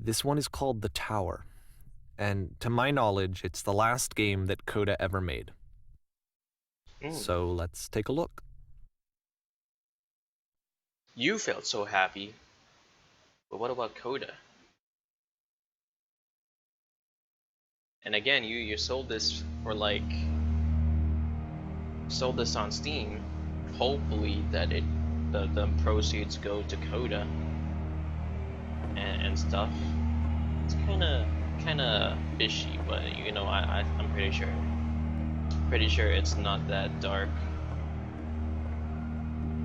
This one is called The Tower, and to my knowledge, it's the last game that Coda ever made. So let's take a look. You felt so happy, but what about Coda? And again, you sold this for like on Steam. Hopefully that the proceeds go to Coda and stuff. It's kinda fishy, but you know I'm pretty sure it's not that dark.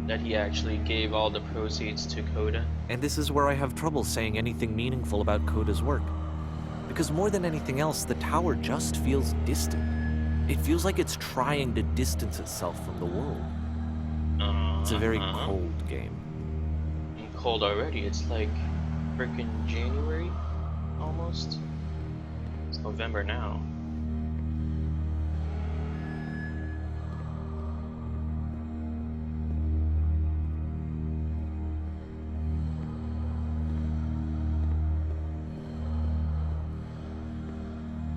That he actually gave all the proceeds to Coda. And this is where I have trouble saying anything meaningful about Coda's work. Because more than anything else, The Tower just feels distant. It feels like it's trying to distance itself from the world. It's a very cold game. Cold already. It's like freaking January, almost. It's November now.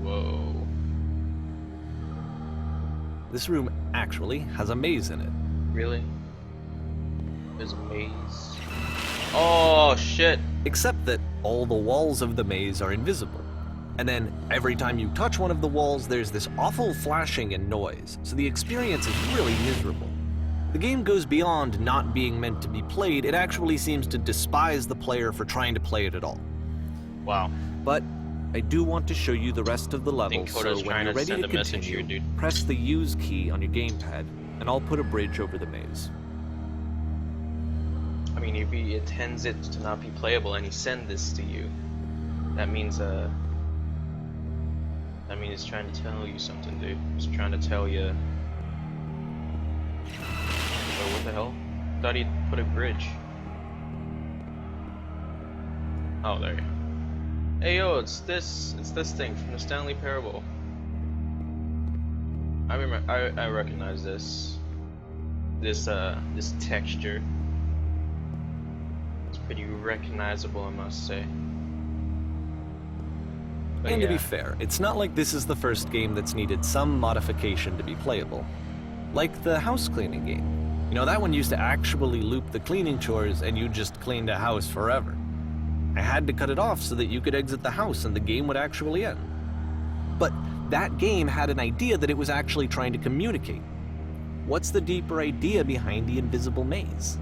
Whoa. This room actually has a maze in it. Really? There's a maze. Oh shit! Except that all the walls of the maze are invisible. And then every time you touch one of the walls, there's this awful flashing and noise, so the experience is really miserable. The game goes beyond not being meant to be played, it actually seems to despise the player for trying to play it at all. Wow. But I do want to show you the rest of the levels, so when you're ready to continue, press the use key on your gamepad, and I'll put a bridge over the maze. I mean, if he intends it to not be playable and he sent this to you, that means he's trying to tell you something, dude. He's trying to tell you. Oh, what the hell? Thought he'd put a bridge. Oh, there. Hey yo, it's this thing from the Stanley Parable. I recognize this texture. It's pretty recognizable, I must say. But And yeah. to be fair, it's not like this is the first game that's needed some modification to be playable. Like the house cleaning game. You know, that one used to actually loop the cleaning chores and you just cleaned a house forever. I had to cut it off so that you could exit the house and the game would actually end. But that game had an idea that it was actually trying to communicate. What's the deeper idea behind the invisible maze?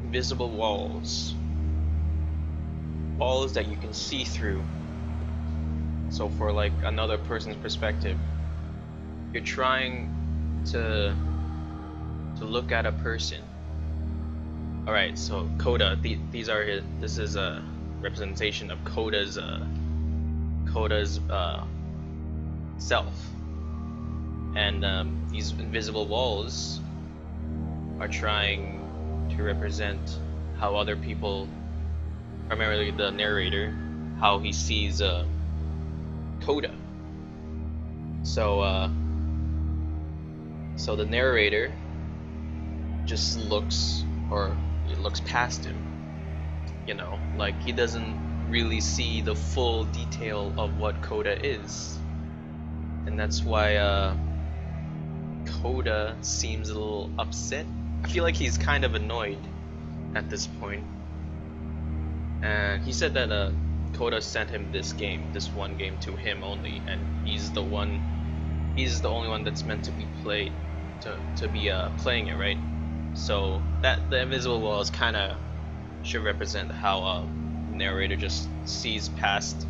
Invisible walls. Walls that you can see through. So for like another person's perspective, you're trying to look at a person. All right, so Coda. This is a representation of Coda's self, and these invisible walls are trying to represent how other people, primarily the narrator, how he sees Coda. So the narrator just looks past him, you know, like he doesn't really see the full detail of what Coda is, and that's why Coda seems a little upset. I feel like he's kind of annoyed at this point, and he said that Coda sent him this one game to him only, and he's the only one that's meant to be played, to be playing it, right? So that the invisible walls kind of should represent how narrator just sees past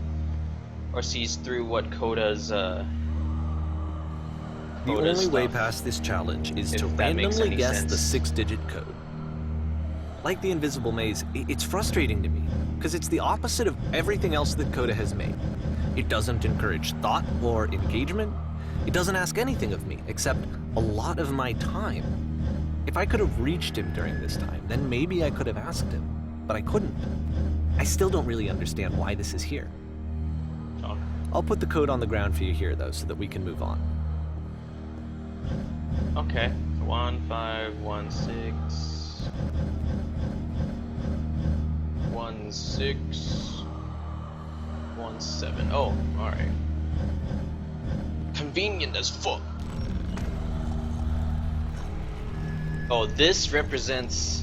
or sees through what Coda's The only way past this challenge is to randomly guess the 6-digit code. Like the invisible maze, it's frustrating to me, because it's the opposite of everything else that Coda has made. It doesn't encourage thought or engagement. It doesn't ask anything of me, except a lot of my time. If I could have reached him during this time, then maybe I could have asked him, but I couldn't. I still don't really understand why this is here. I'll put the code on the ground for you here, though, so that we can move on. Okay, 1516 1617. Oh, alright. Convenient as fuck. Oh, this represents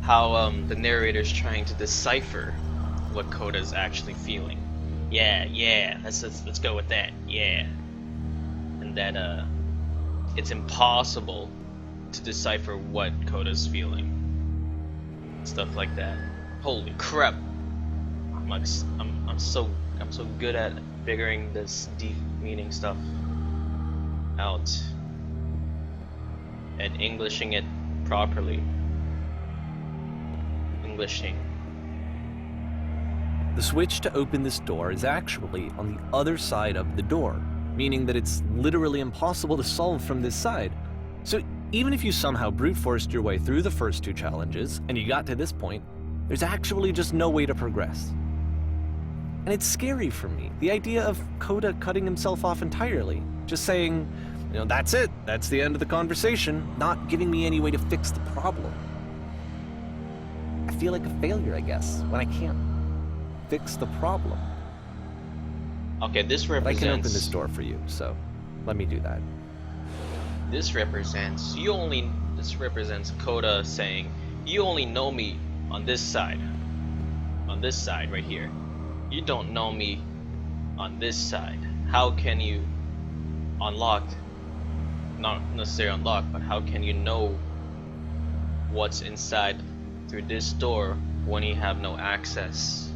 how the narrator's trying to decipher what Coda's actually feeling. Yeah, let's go with that. Yeah. And that it's impossible to decipher what Coda's feeling. Stuff like that. Holy crap. I'm so good at figuring this deep meaning stuff out and Englishing it properly. Englishing. The switch to open this door is actually on the other side of the door, meaning that it's literally impossible to solve from this side. So even if you somehow brute forced your way through the first 2 challenges and you got to this point, there's actually just no way to progress. And it's scary for me, the idea of Coda cutting himself off entirely, just saying, that's it, that's the end of the conversation, not giving me any way to fix the problem. I feel like a failure, I guess, when I can't fix the problem. Okay, this But represents... I can open this door for you, so let me do that. This represents Coda saying, you only know me on this side right here. You don't know me on this side. How can you unlock, not necessarily unlock, but how can you know what's inside through this door when you have no access,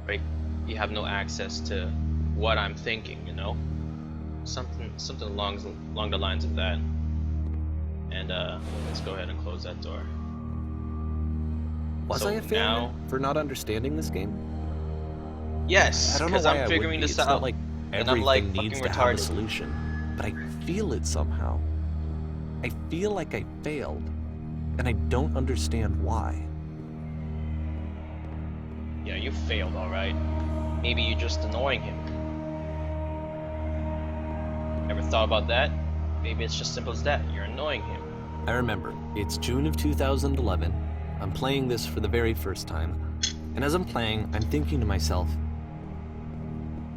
right? You have no access to what I'm thinking, something along the lines of that. And let's go ahead and close that door. Was I a failure for not understanding this game? Yes, because I'm figuring this out. Not like and I'm like everything needs to have a solution, but I feel it somehow. I feel like I failed, and I don't understand why. Yeah, you failed, alright. Maybe you're just annoying him. Ever thought about that? Maybe it's just simple as that. You're annoying him. I remember. It's June of 2011. I'm playing this for the very first time. And as I'm playing, I'm thinking to myself,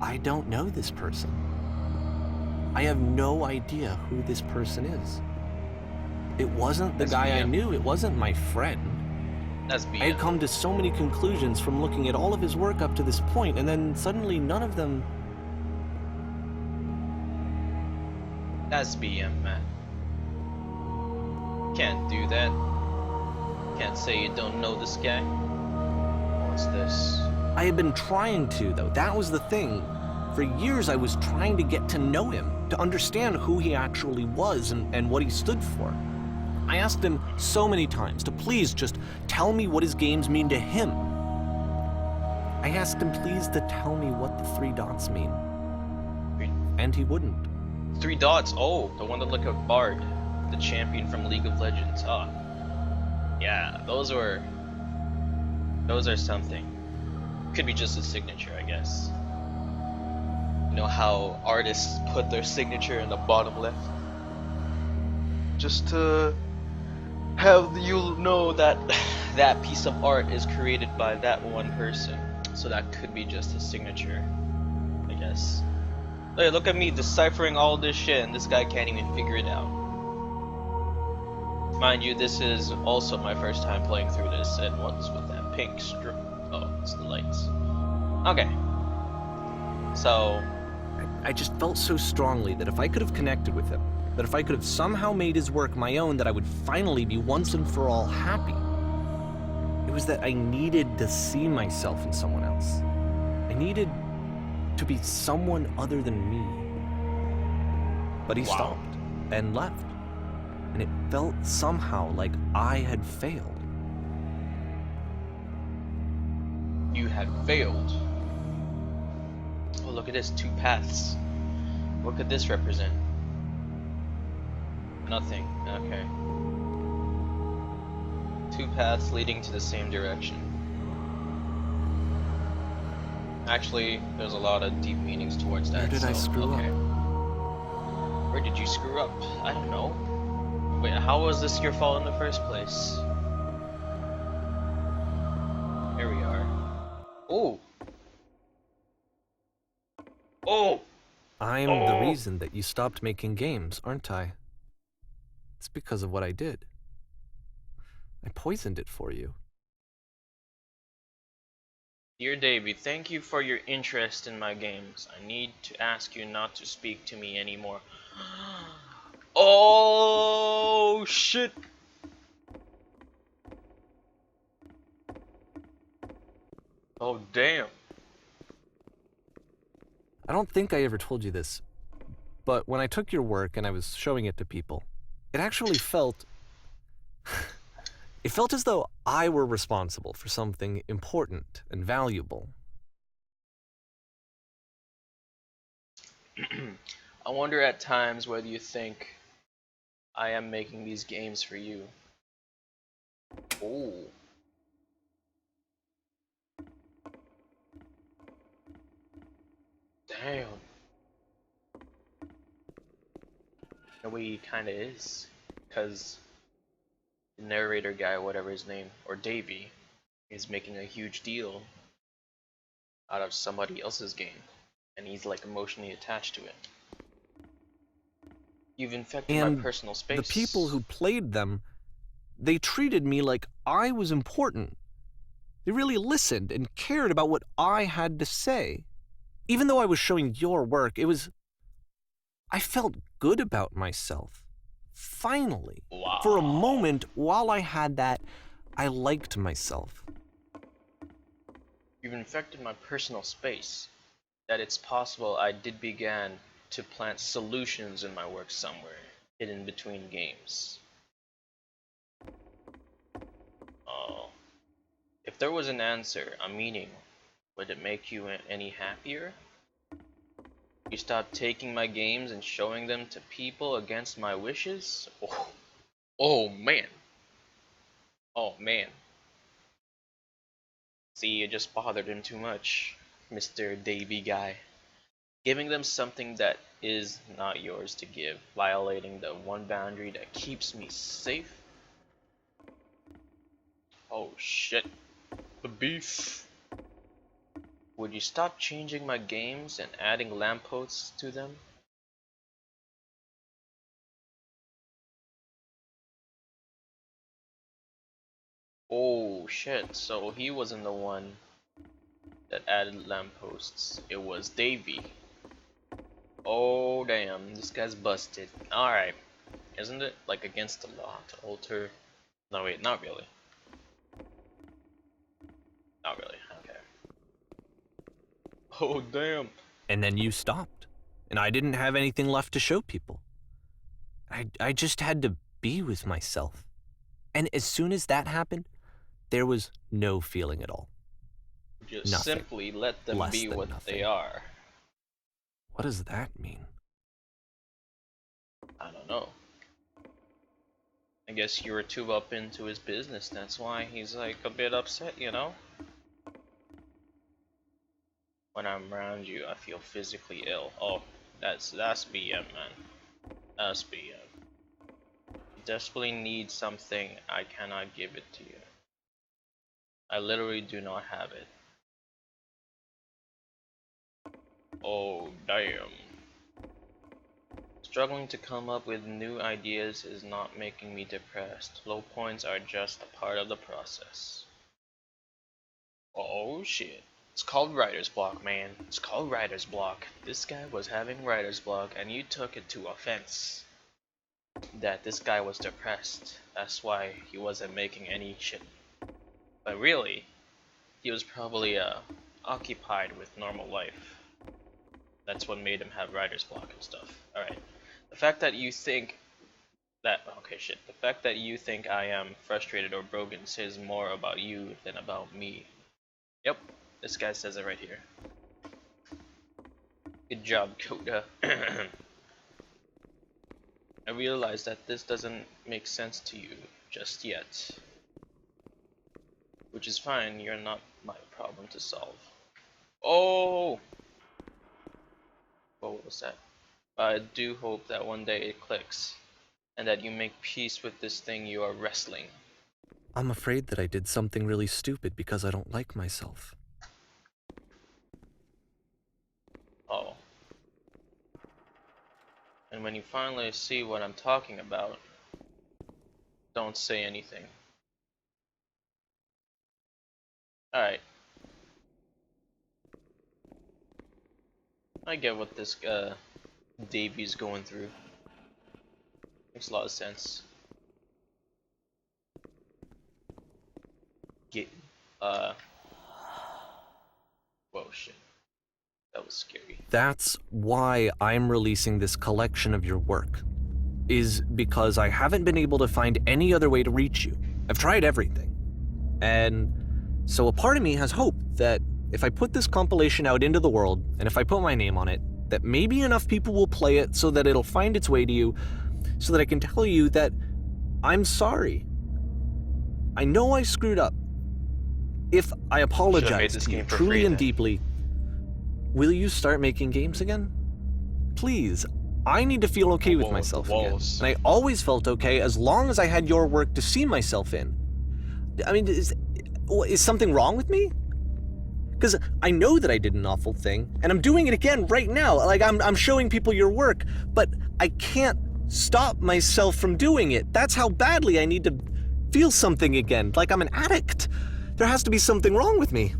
I don't know this person. I have no idea who this person is. It wasn't the guy I knew. It wasn't my friend. That's BM. I had come to so many conclusions from looking at all of his work up to this point, and then suddenly none of them... That's BM, man. Can't do that. Can't say you don't know this guy. What's this? I had been trying to, though. That was the thing. For years, I was trying to get to know him, to understand who he actually was and what he stood for. I asked him so many times to please just tell me what his games mean to him. I asked him please to tell me what the 3 dots mean. And he wouldn't. 3 dots? Oh, the one that looked like Bard, the champion from League of Legends. Oh. Yeah, those are something. Could be just a signature, I guess. You know how artists put their signature in the bottom left? Just to have you know that that piece of art is created by that one person. So that could be just a signature, I guess. Hey, look at me deciphering all this shit and this guy can't even figure it out. Mind you, this is also my first time playing through this, and what's with that pink strip? Oh, it's the lights. Okay. So... I just felt so strongly that if I could have connected with him, that if I could have somehow made his work my own, that I would finally be once and for all happy. It was that I needed to see myself in someone else. I needed to be someone other than me. But he stopped and left. And it felt somehow like I had failed. You had failed? Oh, look at this, 2 paths. What could this represent? Nothing, okay. 2 paths leading to the same direction. Actually, there's a lot of deep meanings towards that. Where did I screw up? Where did you screw up? I don't know. Wait, how was this your fault in the first place? Here we are. Oh. Oh. I'm the Oh. reason that you stopped making games, aren't I? It's because of what I did. I poisoned it for you. Dear Davy, thank you for your interest in my games. I need to ask you not to speak to me anymore. Oh shit! Oh damn! I don't think I ever told you this, but when I took your work and I was showing it to people, it actually felt... It felt as though I were responsible for something important and valuable. I wonder at times whether you think I am making these games for you. Oh. Damn. The way he kinda is. Cause the narrator guy, whatever his name, or Davy, is making a huge deal out of somebody else's game. And he's like emotionally attached to it. You've infected my And personal the people space. who played them, they treated me like I was important. They really listened and cared about what I had to say. Even though I was showing your work, I felt good about myself. Finally. For a Wow. moment, while I had that, I liked myself. You've infected my personal space. That it's possible I did begin to plant solutions in my work somewhere, hidden between games. Oh. If there was an answer, a meaning, would it make you any happier? You stopped taking my games and showing them to people against my wishes? Oh, oh man. Oh man. See, you just bothered him too much, Mr. Davy guy. Giving them something that is not yours to give, violating the one boundary that keeps me safe. Oh shit. The beef. Would you stop changing my games and adding lampposts to them? Oh shit, so he wasn't the one that added lampposts. It was Davy. Oh damn, this guy's busted. Alright. Isn't it like against the law to alter? No wait, not really. Not really, okay. Oh damn. And then you stopped. And I didn't have anything left to show people. I just had to be with myself. And as soon as that happened, there was no feeling at all. Just Nothing. simply let them Less be than what they nothing. are. What does that mean? I don't know. I guess you were too up into his business, that's why he's like a bit upset, you know? When I'm around you, I feel physically ill. Oh, that's BM, man. That's BM. You desperately need something, I cannot give it to you. I literally do not have it. Oh, damn. Struggling to come up with new ideas is not making me depressed. Low points are just a part of the process. Oh shit. It's called writer's block, man. It's called writer's block. This guy was having writer's block and you took it to offense that this guy was depressed. That's why he wasn't making any shit. But really, he was probably occupied with normal life. That's what made him have writer's block and stuff. Alright. The fact that you think that okay shit. The fact that you think I am frustrated or broken says more about you than about me. Yep, this guy says it right here. Good job, Coda. I realize that this doesn't make sense to you just yet. Which is fine, you're not my problem to solve. Oh! What was that? I do hope that one day it clicks, and that you make peace with this thing you are wrestling. I'm afraid that I did something really stupid because I don't like myself. And when you finally see what I'm talking about, don't say anything. Alright. I get what this Davy's going through. Makes a lot of sense. Whoa, shit. That was scary. That's why I'm releasing this collection of your work, is because I haven't been able to find any other way to reach you. I've tried everything. And so a part of me has hope that if I put this compilation out into the world, and if I put my name on it, that maybe enough people will play it so that it'll find its way to you, so that I can tell you that I'm sorry. I know I screwed up. If I apologize to you truly and deeply, will you start making games again? Please, I need to feel okay with myself again. And I always felt okay as long as I had your work to see myself in. I mean, is something wrong with me? Because I know that I did an awful thing, and I'm doing it again right now. Like, I'm showing people your work, but I can't stop myself from doing it. That's how badly I need to feel something again, like I'm an addict. There has to be something wrong with me.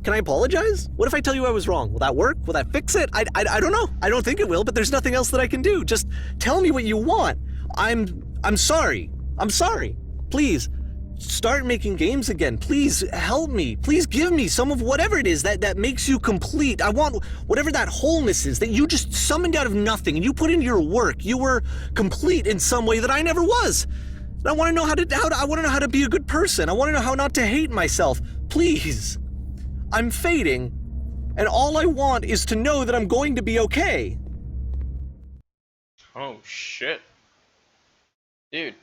Can I apologize? What if I tell you I was wrong? Will that work? Will that fix it? I don't know. I don't think it will, but there's nothing else that I can do. Just tell me what you want. I'm sorry. I'm sorry. Please, start making games again. Please help me. Please give me some of whatever it is that makes you complete. I want whatever that wholeness is that you just summoned out of nothing and you put into your work. You were complete in some way that I never was. And I want to know I want to know how to be a good person. I want to know how not to hate myself. Please. I'm fading, and all I want is to know that I'm going to be okay. Oh shit. Dude,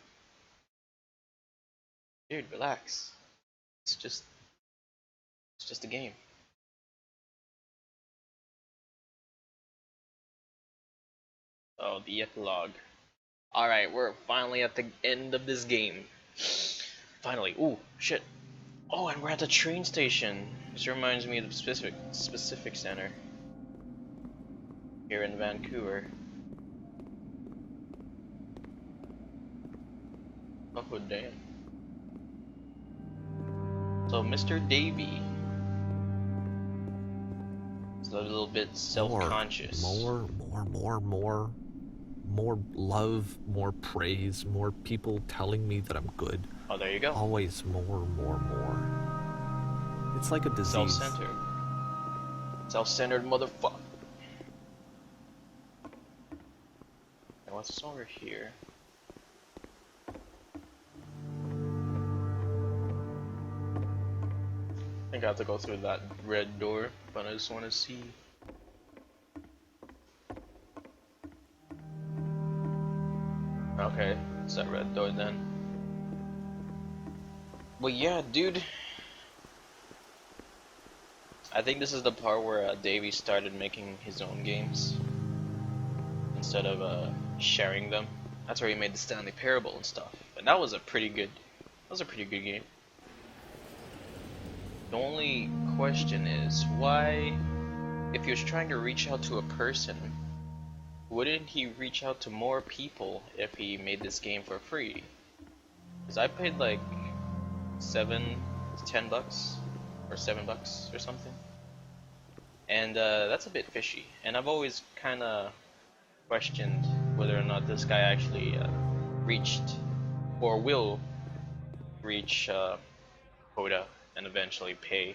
relax. It's just a game. Oh, the epilogue. Alright, we're finally at the end of this game. Finally. Ooh, shit. Oh, and we're at the train station. This reminds me of the specific center here in Vancouver. Oh damn. So Mr. Davy is a little bit self-conscious. More love, more praise, more people telling me that I'm good. Oh, there you go. Always more. It's like a disease. Self-centered motherfucker. And what's over here? I think I have to go through that red door, but I just want to see. Okay, it's that red door then. Well, yeah, dude. I think this is the part where Davey started making his own games instead of sharing them. That's where he made the Stanley Parable and stuff, and that was a pretty good game. The only question is why, if he was trying to reach out to a person, wouldn't he reach out to more people if he made this game for free? Because I paid like $10 or $7 or something, and that's a bit fishy. And I've always kind of questioned whether or not this guy actually reached or will reach quota and eventually pay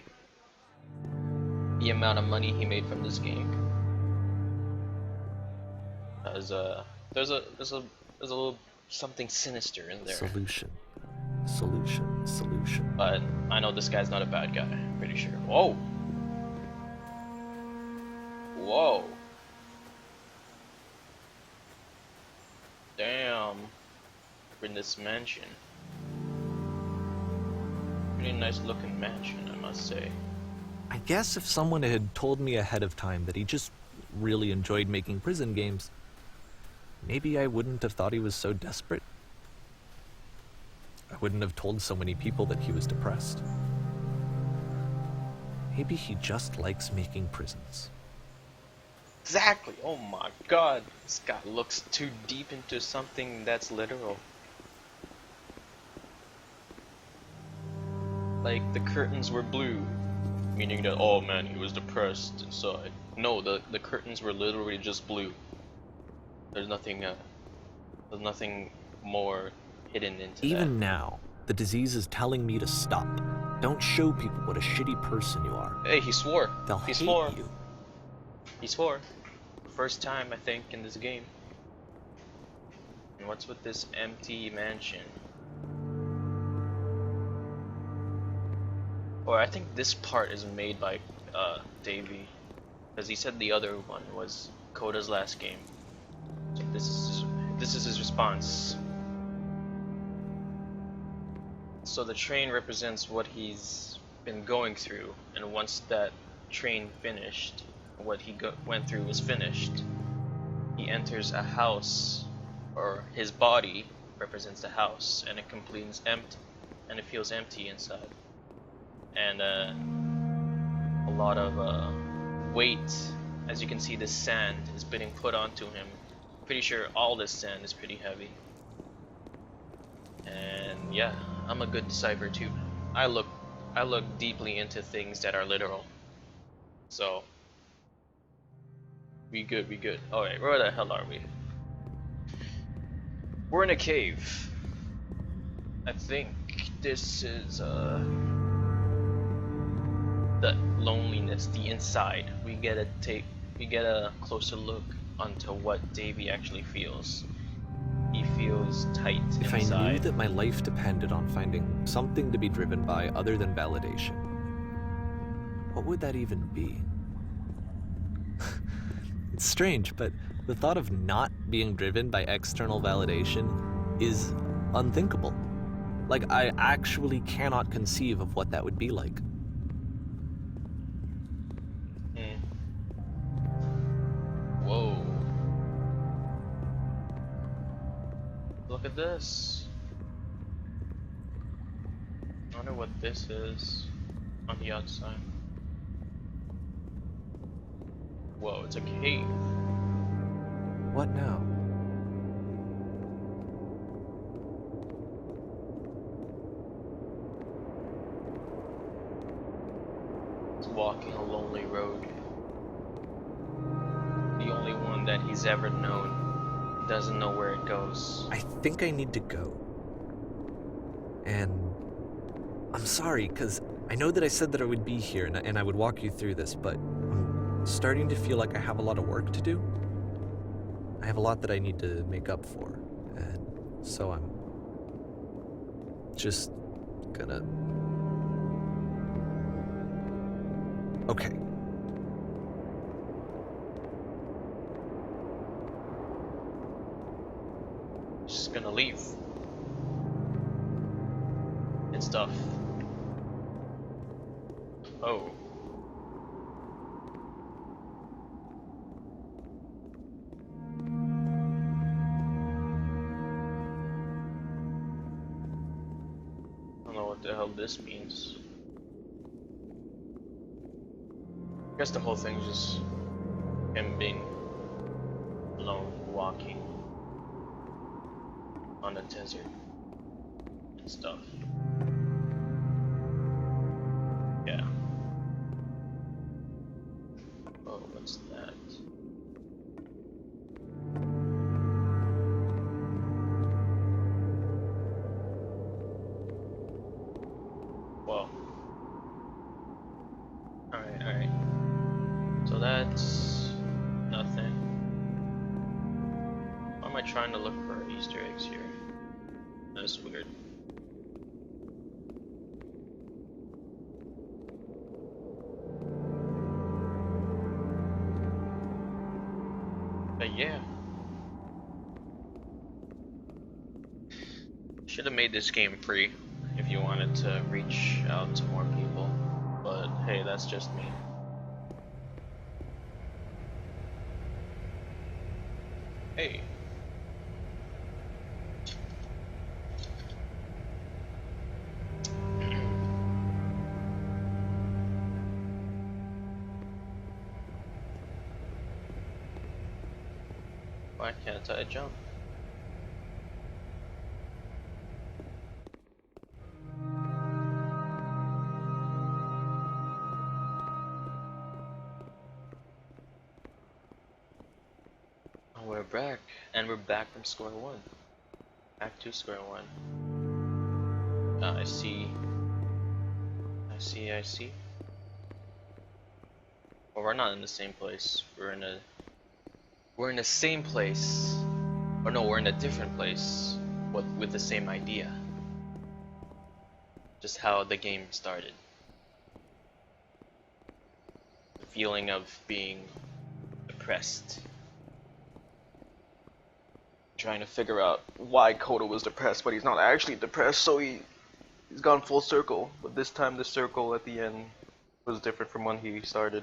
the amount of money he made from this game. As there's a little something sinister in there. Solution. But I know this guy's not a bad guy. I'm pretty sure. Whoa. Damn. We're in this mansion. Pretty nice looking mansion, I must say. I guess if someone had told me ahead of time that he just really enjoyed making prison games, maybe I wouldn't have thought he was so desperate. I wouldn't have told so many people that he was depressed. Maybe he just likes making prisons. Exactly. Oh my god. This guy looks too deep into something that's literal. Like the curtains were blue, meaning that, oh man, he was depressed inside. No, the curtains were literally just blue. There's nothing more hidden into that. Even now, the disease is telling me to stop. Don't show people what a shitty person you are. Hey, he swore. They'll He hate swore. you. He swore. First time, I think, in this game. And what's with this empty mansion? Or I think this part is made by Davey, because he said the other one was Koda's last game. So this is his response. So the train represents what he's been going through, and once that train finished, what he went through was finished, he enters a house, or his body represents the house, and it completes empty, and it feels empty inside. And a lot of weight, as you can see, this sand is being put onto him. Pretty sure all this sand is pretty heavy. And yeah, I'm a good decipher too. I look deeply into things that are literal. So we good. Alright, where the hell are we? We're in a cave. I think this is the loneliness, the inside. We get a closer look onto what Davey actually feels. He feels tight If inside. I knew that my life depended on finding something to be driven by other than validation, what would that even be? It's strange, but the thought of not being driven by external validation is unthinkable. Like, I actually cannot conceive of what that would be like. Whoa. Look at this. I wonder what this is on the outside. Whoa, it's a cave. What now? He's walking a lonely road. The only one that he's ever known. Doesn't know where it goes. I think I need to go. And I'm sorry, because I know that I said that I would be here and I would walk you through this, but I'm starting to feel like I have a lot of work to do. I have a lot that I need to make up for, and so I'm just gonna... Okay. Just gonna leave. And stuff. Oh. I don't know what the hell this means. I guess the whole thing is just him being alone, walking on the desert and stuff. Yeah. Oh, what's that? Whoa. Alright. So that's nothing. Why am I trying to look for Easter eggs here? That's weird. But yeah. Should have made this game free if you wanted to reach out to more people. But hey, that's just me. Hey. Why can't I jump? Oh, we're back, and we're back from square one. Back to square one. I see. I see. Well, we're not in the same place. We're in the same place. Or no, we're in a different place, but with the same idea. Just how the game started. The feeling of being depressed. Trying to figure out why Koda was depressed, but he's not actually depressed, so he's gone full circle. But this time the circle at the end was different from when he started.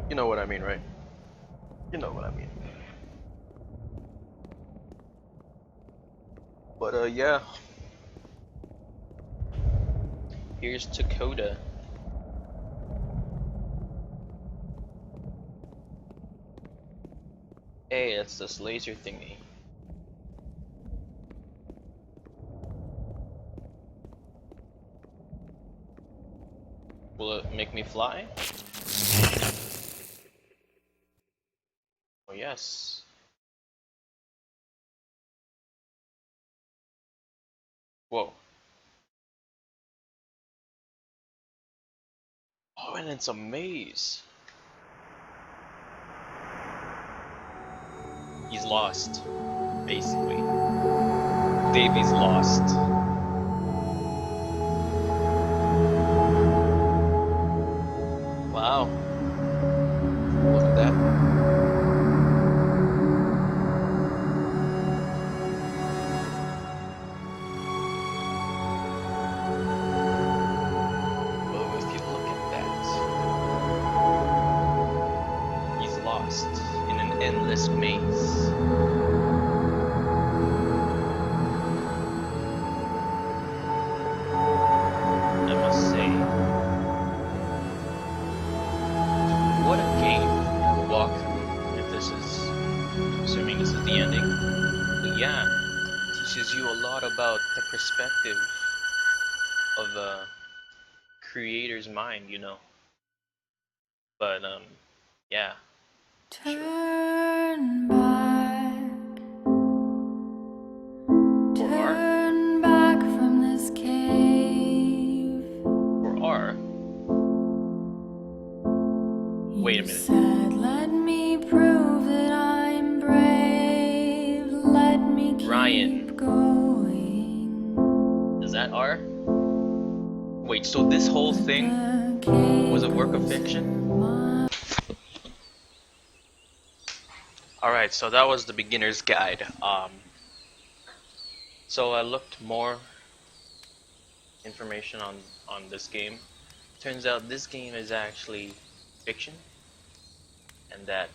You know what I mean, right? You know what I mean. But yeah. Here's to Koda. Hey, it's this laser thingy. Will it make me fly? Oh yes. Whoa. Oh, and it's a maze. He's lost, basically. Davey's lost. Wow. Look at that. Oh, if you look at that. He's lost in an endless maze. I must say, what a game to walk through if this is, assuming this is the ending. But yeah, it teaches you a lot about the perspective of a creator's mind, you know. But yeah. Turn back. For R? Turn back from this cave. For R? Wait a You minute. said, let me prove that I'm brave. Let me keep Ryan. going. Is that R? Wait, so this whole thing was a work of fiction? Alright, so that was the beginner's guide. So I looked more information on this game. Turns out this game is actually fiction, and that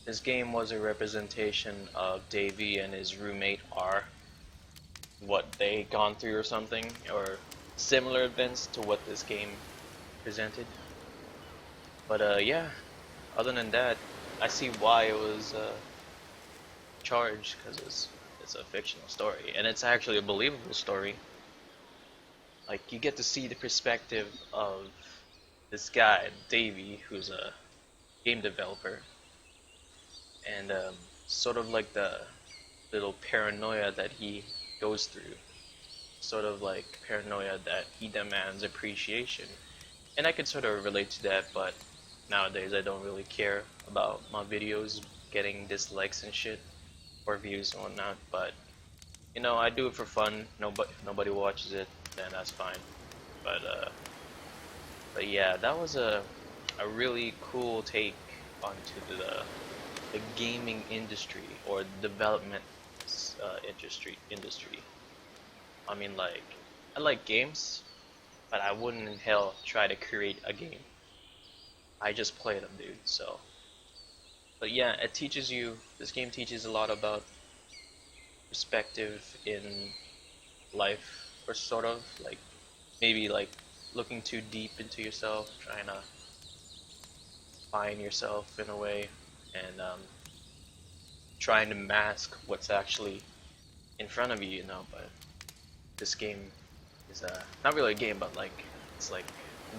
this game was a representation of Davey and his roommate R, what they gone through or something, or similar events to what this game presented. But yeah, other than that, I see why it was charged, because it's a fictional story, and it's actually a believable story. Like, you get to see the perspective of this guy, Davey, who's a game developer, and sort of like the little paranoia that he goes through, sort of like paranoia that he demands appreciation. And I could sort of relate to that, but nowadays I don't really care about my videos getting dislikes and shit, or views and whatnot, but you know, I do it for fun. Nobody watches it, then that's fine. But yeah, that was a really cool take onto the gaming industry, or development industry. I mean, like, I like games, but I wouldn't in hell try to create a game. I just play them, dude. So, but yeah, it teaches you. This game teaches a lot about perspective in life, or sort of like maybe like looking too deep into yourself, trying to find yourself in a way, and trying to mask what's actually in front of you, you know. But this game is not really a game, but like it's like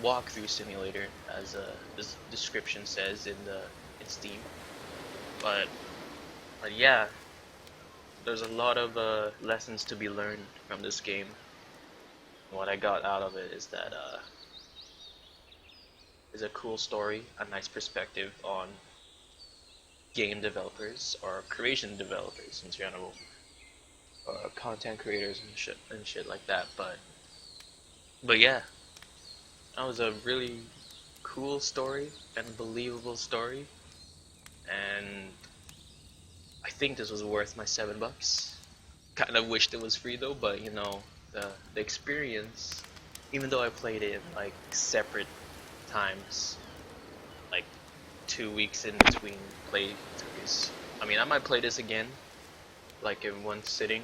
walkthrough simulator, as this description says in Steam. But yeah, there's a lot of lessons to be learned from this game. What I got out of it is that is a cool story, a nice perspective on game developers or creation developers in general, or content creators and shit like that. But yeah, that was a really cool story and believable story, and I think this was worth my $7. Kind of wished it was free though, but you know, the experience, even though I played it in like separate times, like 2 weeks in between playthroughs. I mean, I might play this again, like in one sitting,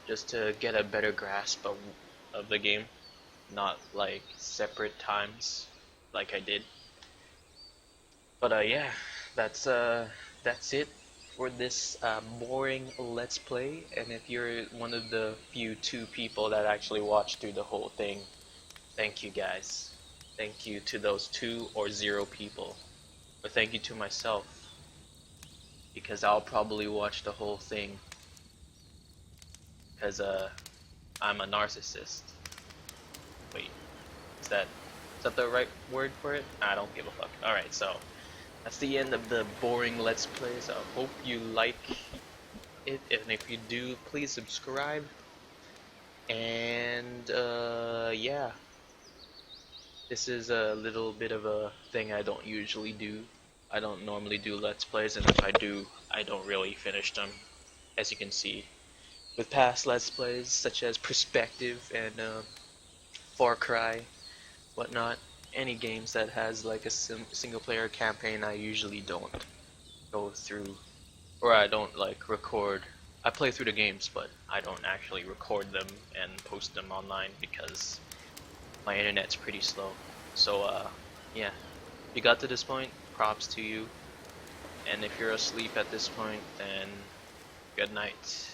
just to get a better grasp of the game, not like separate times like I did. But yeah, that's it for this boring Let's Play. And if you're one of the few 2 people that actually watched through the whole thing, thank you guys. Thank you to those 2 or 0 people. But thank you to myself, because I'll probably watch the whole thing, because I'm a narcissist. Wait, is that the right word for it? I don't give a fuck. Alright, so that's the end of the boring Let's Play. So I hope you like it, and if you do, please subscribe. And yeah, this is a little bit of a thing I don't usually do. I don't normally do Let's Plays, and if I do, I don't really finish them, as you can see with past Let's Plays such as Perspective and Far Cry, whatnot. Any games that has like a single player campaign, I usually don't go through, or I don't like record. I play through the games, but I don't actually record them and post them online because my internet's pretty slow. So yeah, if you got to this point, props to you. And if you're asleep at this point, then good night.